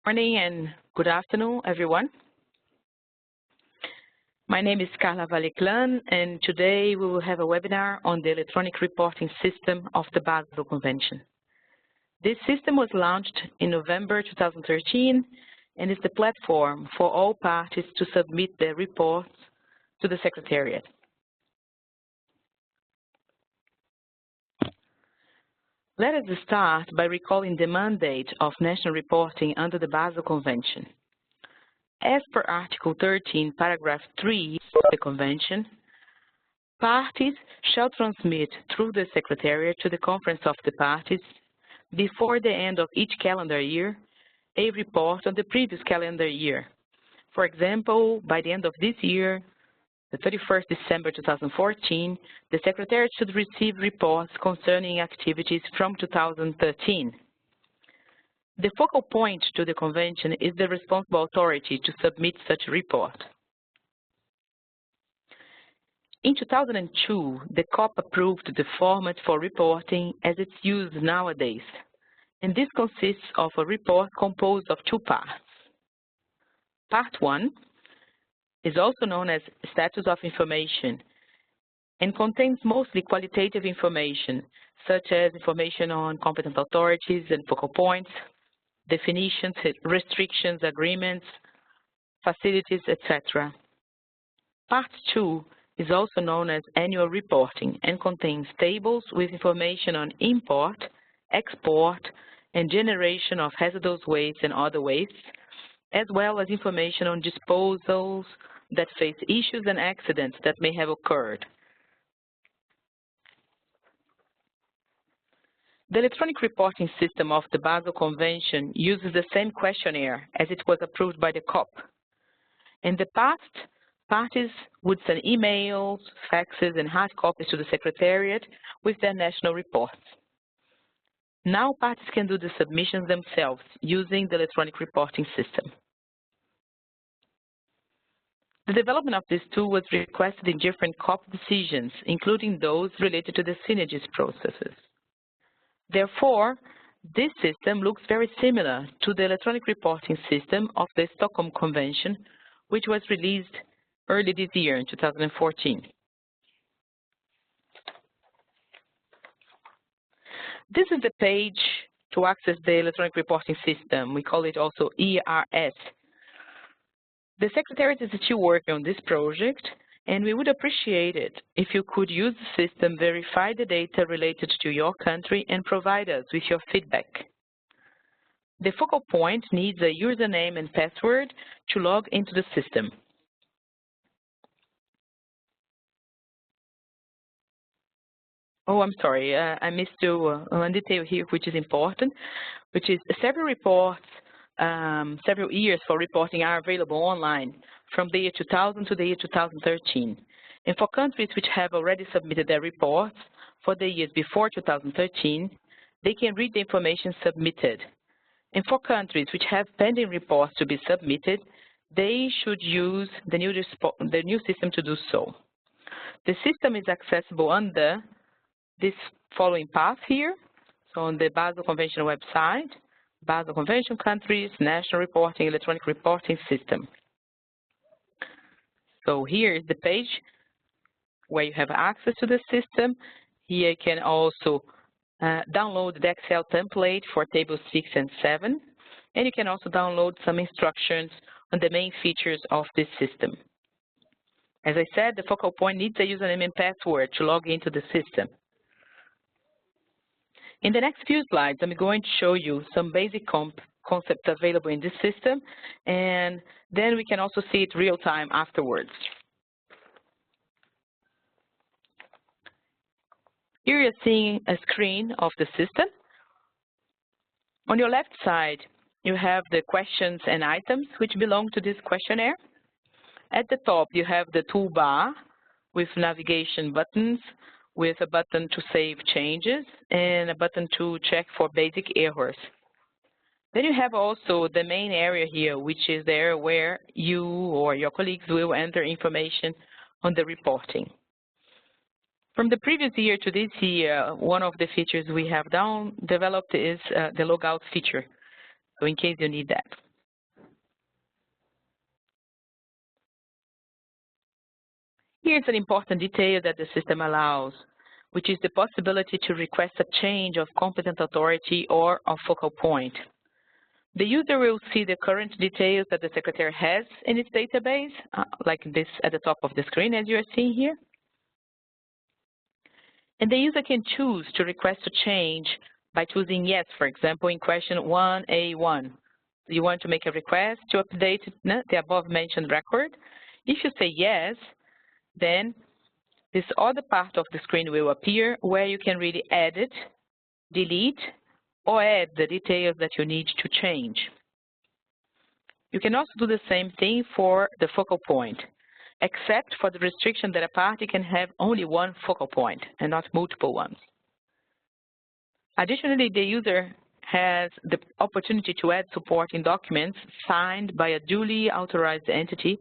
Morning and good afternoon, everyone. My name is Carla Valeclan, and today we will have a webinar on the electronic reporting system of the Basel Convention. This system was launched in November 2013 and is the platform for all parties to submit their reports to the Secretariat. Let us start by recalling the mandate of national reporting under the Basel Convention. As per Article 13, Paragraph 3 of the Convention, parties shall transmit through the Secretariat to the Conference of the Parties, before the end of each calendar year, a report on the previous calendar year. For example, by the end of this year, the 31st December 2014, the Secretariat should receive reports concerning activities from 2013. The focal point to the Convention is the responsible authority to submit such a report. In 2002, the COP approved the format for reporting as it's used nowadays, and this consists of a report composed of two parts. Part 1 is also known as Status of Information and contains mostly qualitative information, such as information on competent authorities and focal points, definitions, restrictions, agreements, facilities, etc. Part 2 is also known as Annual Reporting and contains tables with information on import, export, and generation of hazardous wastes and other wastes, as well as information on disposals that face issues and accidents that may have occurred. The electronic reporting system of the Basel Convention uses the same questionnaire as it was approved by the COP. In the past, parties would send emails, faxes, and hard copies to the Secretariat with their national reports. Now parties can do the submissions themselves using the electronic reporting system. The development of this tool was requested in different COP decisions, including those related to the synergies processes. Therefore, this system looks very similar to the electronic reporting system of the Stockholm Convention, which was released early this year in 2014. This is the page to access the electronic reporting system. We call it also ERS. The Secretariat is still working on this project, and we would appreciate it if you could use the system, verify the data related to your country, and provide us with your feedback. The focal point needs a username and password to log into the system. Oh, I'm sorry, I missed one detail here which is important, which is several reports, several years for reporting are available online from the year 2000 to the year 2013. And for countries which have already submitted their reports for the years before 2013, they can read the information submitted. And for countries which have pending reports to be submitted, they should use the new system to do so. The system is accessible under this following path here. So on the Basel Convention website, Basel Convention countries, national reporting, electronic reporting system. So here is the page where you have access to the system. Here you can also download the Excel template for tables 6 and 7. And you can also download some instructions on the main features of this system. As I said, the focal point needs a username and password to log into the system. In the next few slides, I'm going to show you some basic concepts available in this system, and then we can also see it real time afterwards. Here you're seeing a screen of the system. On your left side, you have the questions and items which belong to this questionnaire. At the top, you have the toolbar with navigation buttons, with a button to save changes and a button to check for basic errors. Then you have also the main area here, which is there where you or your colleagues will enter information on the reporting. From the previous year to this year, one of the features we have developed is the logout feature, so in case you need that. Here's an important detail that the system allows, which is the possibility to request a change of competent authority or of focal point. The user will see the current details that the secretary has in its database, like this at the top of the screen, as you are seeing here. And the user can choose to request a change by choosing yes, for example, in question 1A1. You want to make a request to update the above-mentioned record. If you say yes, then this other part of the screen will appear where you can really edit, delete, or add the details that you need to change. You can also do the same thing for the focal point, except for the restriction that a party can have only one focal point and not multiple ones. Additionally, the user has the opportunity to add supporting documents signed by a duly authorized entity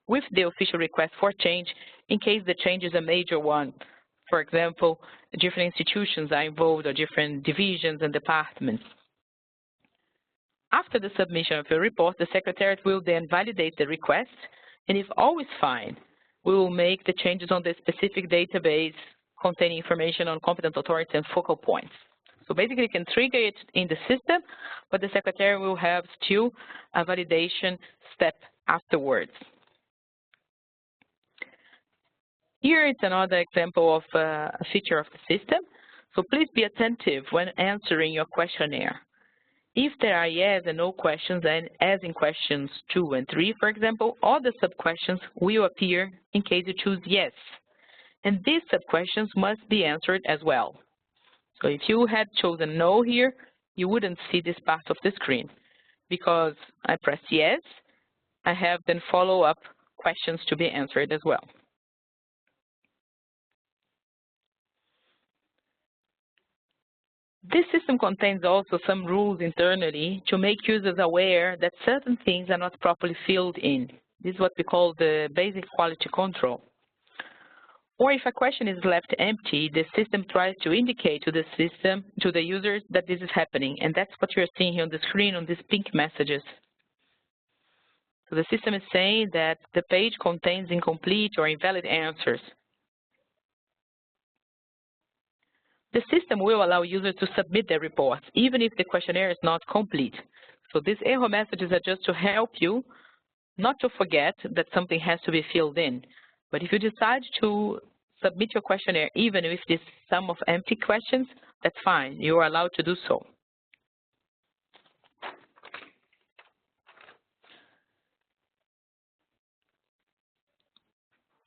with the official request for change in case the change is a major one. For example, different institutions are involved or different divisions and departments. After the submission of your report, the Secretariat will then validate the request, and if all is fine, we will make the changes on the specific database containing information on competent authorities and focal points. So basically, you can trigger it in the system, but the Secretary will have still a validation step afterwards. Here is another example of a feature of the system. So please be attentive when answering your questionnaire. If there are yes and no questions, and as in questions 2 and 3, for example, all the sub-questions will appear in case you choose yes. And these sub-questions must be answered as well. So if you had chosen no here, you wouldn't see this part of the screen. Because I pressed yes, I have then follow-up questions to be answered as well. This system contains also some rules internally to make users aware that certain things are not properly filled in. This is what we call the basic quality control. Or if a question is left empty, the system tries to indicate to the users that this is happening, and that's what you're seeing here on the screen on these pink messages. So the system is saying that the page contains incomplete or invalid answers. The system will allow users to submit their reports, even if the questionnaire is not complete. So these error messages are just to help you not to forget that something has to be filled in. But if you decide to submit your questionnaire, even if this sum of empty questions, that's fine. You are allowed to do so.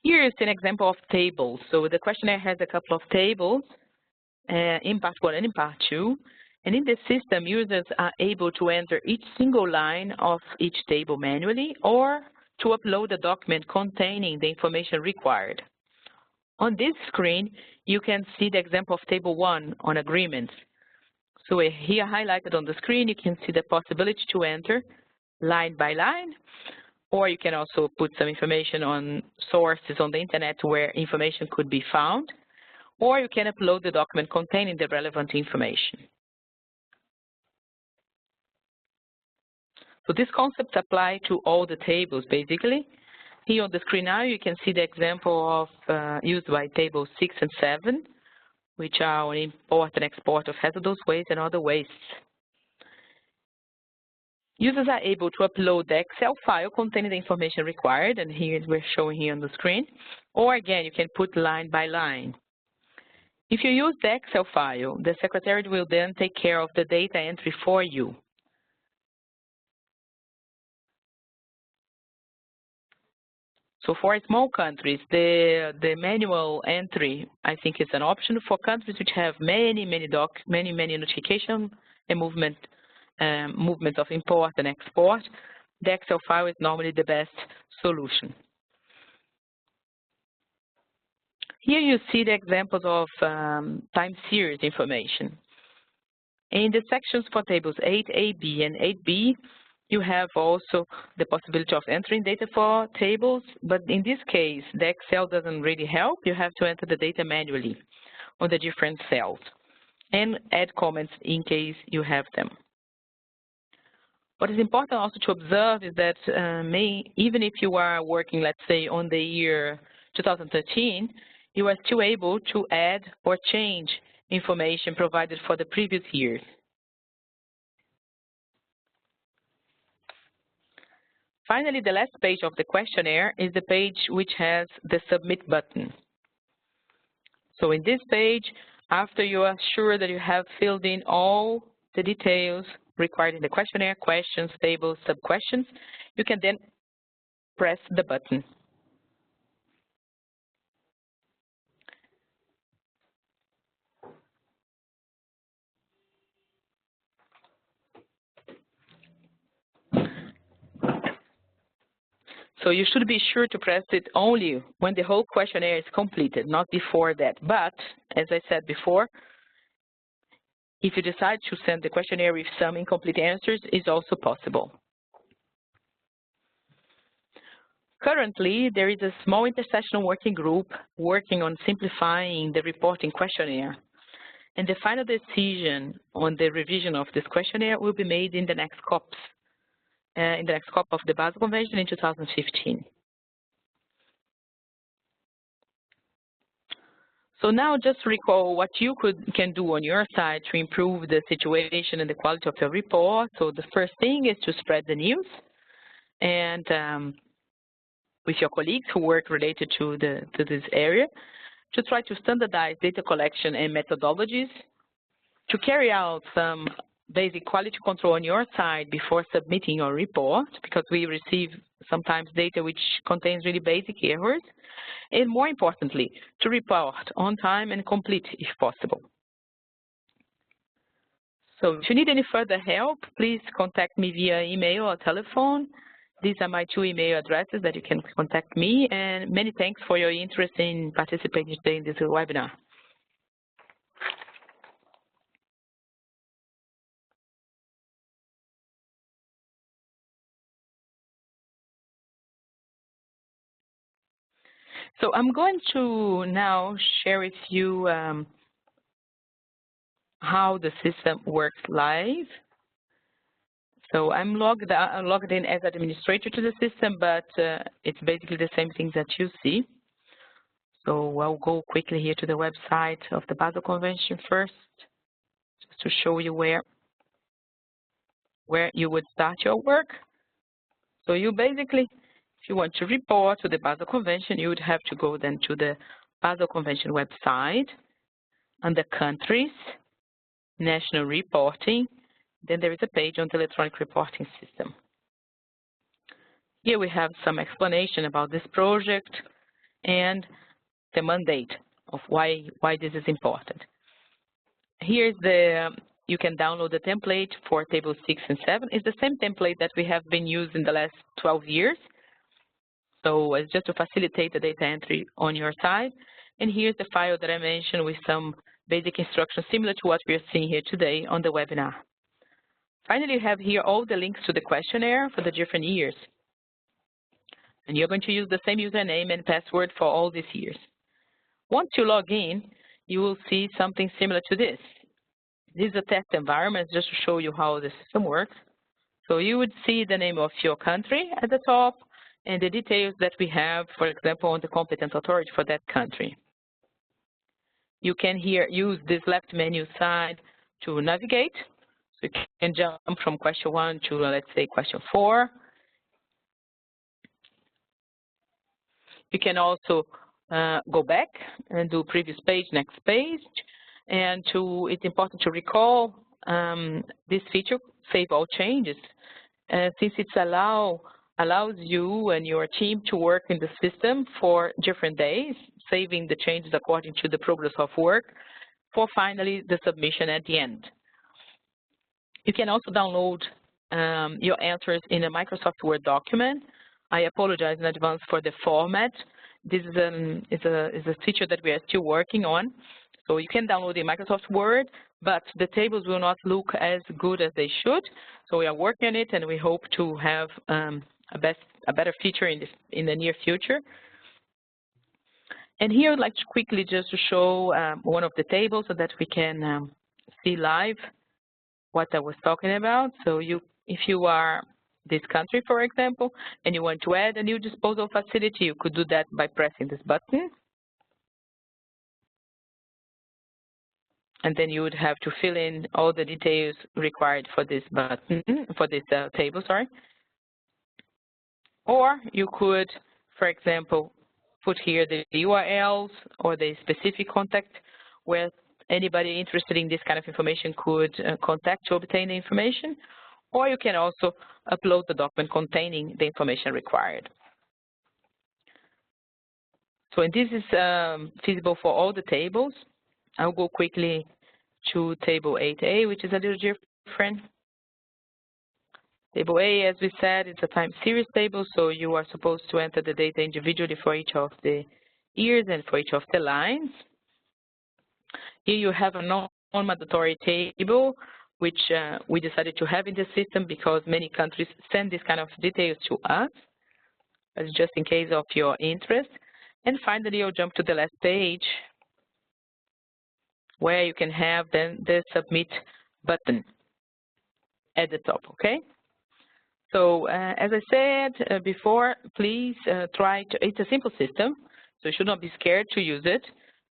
Here is an example of tables. So the questionnaire has a couple of tables, in part 1 and in part 2. And in the system, users are able to enter each single line of each table manually or to upload a document containing the information required. On this screen, you can see the example of Table 1 on agreements. So here highlighted on the screen, you can see the possibility to enter line by line, or you can also put some information on sources on the internet where information could be found, or you can upload the document containing the relevant information. So these concepts apply to all the tables, basically. Here on the screen now, you can see the example of used by tables 6 and 7, which are on import and export of hazardous waste and other wastes. Users are able to upload the Excel file containing the information required, and here we're showing here on the screen. Or again, you can put line by line. If you use the Excel file, the Secretariat will then take care of the data entry for you. So for small countries, the manual entry, I think, is an option. For countries which have many notification and movement of import and export, the Excel file is normally the best solution. Here you see the examples of time series information. In the sections for tables 8AB and 8B, you have also the possibility of entering data for tables, but in this case, the Excel doesn't really help. You have to enter the data manually on the different cells and add comments in case you have them. What is important also to observe is that even if you are working, let's say, on the year 2013, you are still able to add or change information provided for the previous years. Finally, the last page of the questionnaire is the page which has the Submit button. So in this page, after you are sure that you have filled in all the details required in the questionnaire, questions, tables, sub-questions, you can then press the button. So you should be sure to press it only when the whole questionnaire is completed, not before that. But, as I said before, if you decide to send the questionnaire with some incomplete answers, it's also possible. Currently, there is a small intersessional working group working on simplifying the reporting questionnaire. And the final decision on the revision of this questionnaire will be made in the next COPs. In the next COP of the Basel Convention in 2015. So now just recall what you can do on your side to improve the situation and the quality of your report. So the first thing is to spread the news and with your colleagues who work related to this area, to try to standardize data collection and methodologies, to carry out some basic quality control on your side before submitting your report, because we receive sometimes data which contains really basic errors, and more importantly, to report on time and complete if possible. So if you need any further help, please contact me via email or telephone. These are my 2 email addresses that you can contact me, and many thanks for your interest in participating today in this webinar. So I'm going to now share with you how the system works live. So I'm logged in as administrator to the system, but it's basically the same things that you see. So I'll go quickly here to the website of the Basel Convention first, just to show you where you would start your work. So you basically, if you want to report to the Basel Convention, you would have to go then to the Basel Convention website, under Countries, National Reporting. Then there is a page on the electronic reporting system. Here we have some explanation about this project and the mandate of why this is important. Here's you can download the template for tables 6 and 7. It's the same template that we have been using the last 12 years. So it's just to facilitate the data entry on your side. And here's the file that I mentioned with some basic instructions similar to what we are seeing here today on the webinar. Finally, you have here all the links to the questionnaire for the different years. And you're going to use the same username and password for all these years. Once you log in, you will see something similar to this. This is a test environment just to show you how the system works. So you would see the name of your country at the top and the details that we have, for example, on the competent authority for that country. You can here use this left menu side to navigate. So you can jump from question 1 to, let's say, question 4. You can also go back and do previous page, next page. And it's important to recall this feature, Save All Changes, since it allows you and your team to work in the system for different days, saving the changes according to the progress of work, for finally the submission at the end. You can also download your answers in a Microsoft Word document. I apologize in advance for the format. This is a feature that we are still working on. So you can download in Microsoft Word, but the tables will not look as good as they should. So we are working on it, and we hope to have a better feature in the near future. And here I'd like to quickly just to show one of the tables so that we can see live what I was talking about. So if you are this country, for example, and you want to add a new disposal facility, you could do that by pressing this button. And then you would have to fill in all the details required for this button, for this table, sorry. Or you could, for example, put here the URLs or the specific contact where anybody interested in this kind of information could contact to obtain the information. Or you can also upload the document containing the information required. So and this is feasible for all the tables. I'll go quickly to table 8A, which is a little different. Table A, as we said, it's a time series table, so you are supposed to enter the data individually for each of the years and for each of the lines. Here you have a non-mandatory table, which we decided to have in the system because many countries send this kind of details to us, as just in case of your interest. And finally, you'll jump to the last page, where you can have then the submit button at the top, okay? So as I said before, please try to, it's a simple system, so you should not be scared to use it.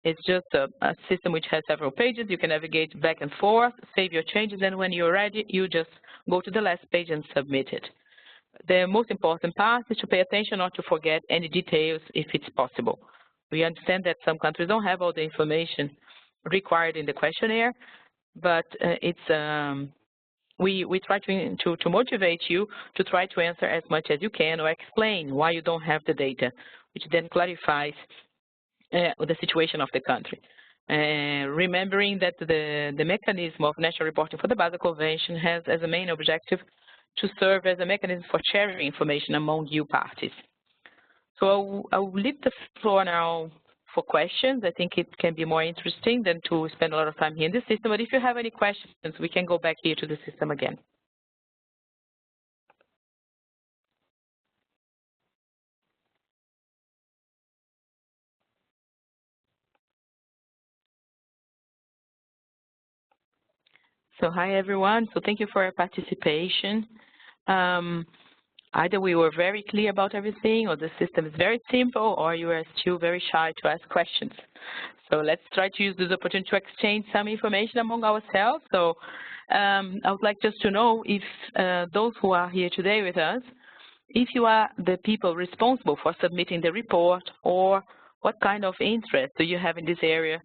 It's just a system which has several pages. You can navigate back and forth, save your changes, and when you're ready, you just go to the last page and submit it. The most important part is to pay attention not to forget any details if it's possible. We understand that some countries don't have all the information required in the questionnaire, but we try to motivate you to try to answer as much as you can or explain why you don't have the data, which then clarifies the situation of the country. Remembering that the mechanism of national reporting for the Basel Convention has as a main objective to serve as a mechanism for sharing information among you parties. So I'll leave the floor now for questions. I think it can be more interesting than to spend a lot of time here in the system, but if you have any questions, we can go back here to the system again. So hi everyone, so thank you for your participation. Either we were very clear about everything, or the system is very simple, or you are still very shy to ask questions. So let's try to use this opportunity to exchange some information among ourselves. So I would like just to know if those who are here today with us, if you are the people responsible for submitting the report, or what kind of interest do you have in this area?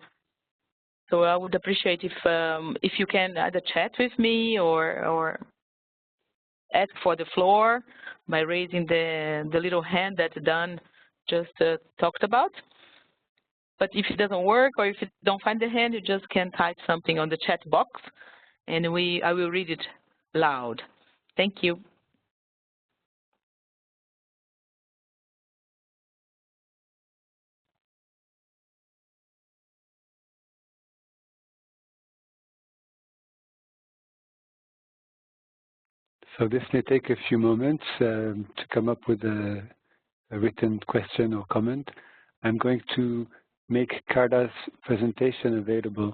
So I would appreciate if you can either chat with me or ask for the floor by raising the little hand that Dan just talked about. But if it doesn't work, or if you don't find the hand, you just can type something on the chat box, and I will read it loud. Thank you. So this may take a few moments to come up with a written question or comment. I'm going to make Carla's presentation available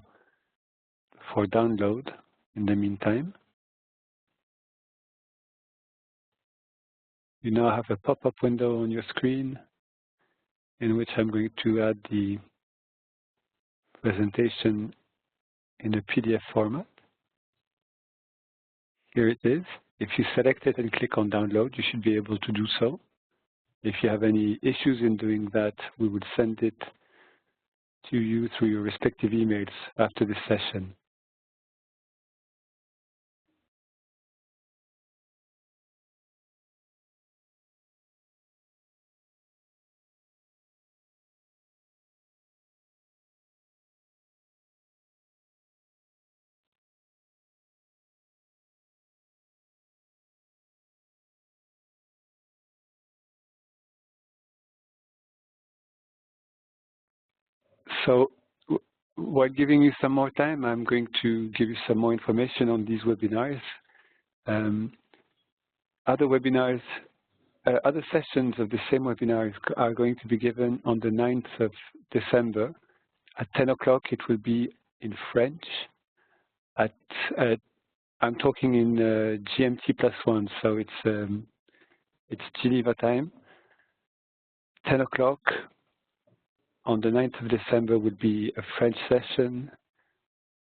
for download in the meantime. You now have a pop-up window on your screen in which I'm going to add the presentation in a PDF format. Here it is. If you select it and click on download, you should be able to do so. If you have any issues in doing that, we would send it to you through your respective emails after this session. So while giving you some more time, I'm going to give you some more information on these webinars. Other sessions of the same webinars are going to be given on the 9th of December. At 10 o'clock, it will be in French. At I'm talking in GMT +1, so it's Geneva time. 10 o'clock on the 9th of December will be a French session.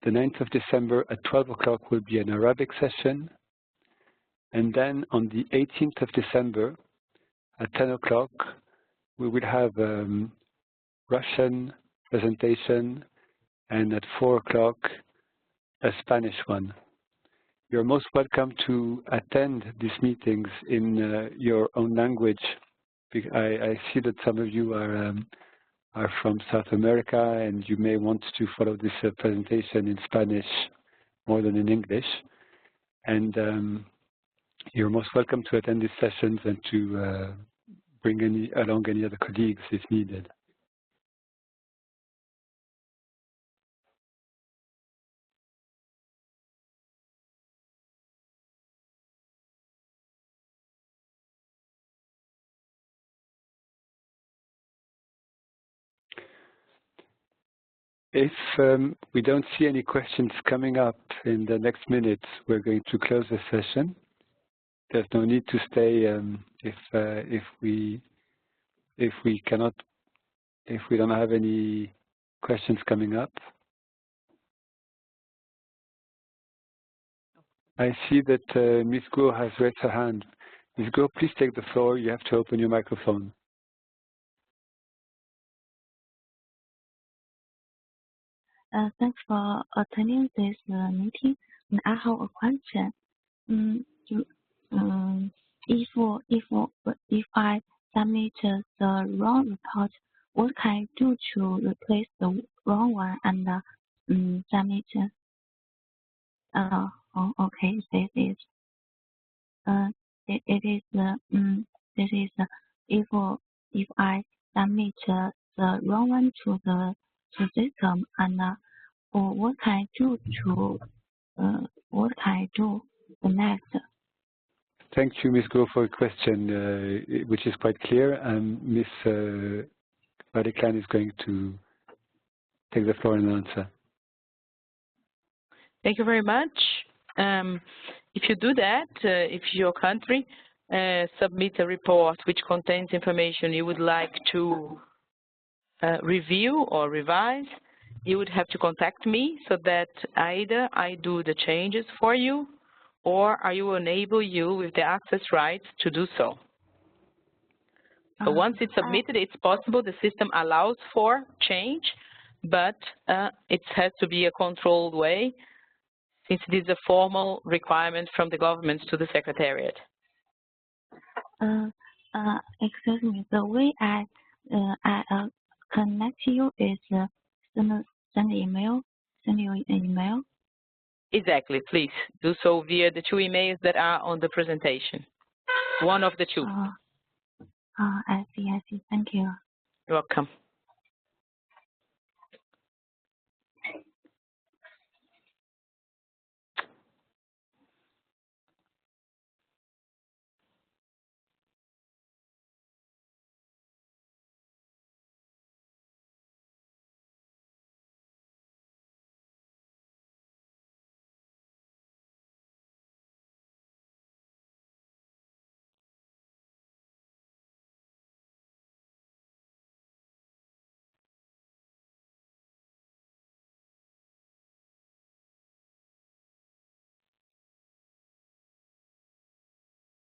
The 9th of December at 12 o'clock will be an Arabic session. And then on the 18th of December at 10 o'clock, we will have Russian presentation, and at 4 o'clock, a Spanish one. You're most welcome to attend these meetings in your own language. I see that some of you are from South America, and you may want to follow this presentation in Spanish more than in English. And you're most welcome to attend these sessions and to bring along any other colleagues if needed. If we don't see any questions coming up in the next minutes, we're going to close the session. There's no need to stay if we don't have any questions coming up. I see that Ms. Go has raised her hand. Ms. Go, please take the floor. You have to open your microphone. Thanks for attending this meeting. And I have a question. If I submit the wrong report, what can I do to replace the wrong one and submit? Okay, this is if I submit the wrong one to the system, and what can I do the next? Thank you, Ms. Go, for your question, which is quite clear. And Ms. Vadeklan is going to take the floor and answer. Thank you very much. If you do that, if your country submits a report which contains information you would like to review or revise, you would have to contact me so that either I do the changes for you or I will enable you with the access rights to do so. So once it's submitted, it's possible the system allows for change, but it has to be a controlled way, since it is a formal requirement from the government to the Secretariat. Excuse me, the way I connect you is send you an email. Exactly, please do so via the 2 emails that are on the presentation. One of the 2. I see. Thank you. You're welcome.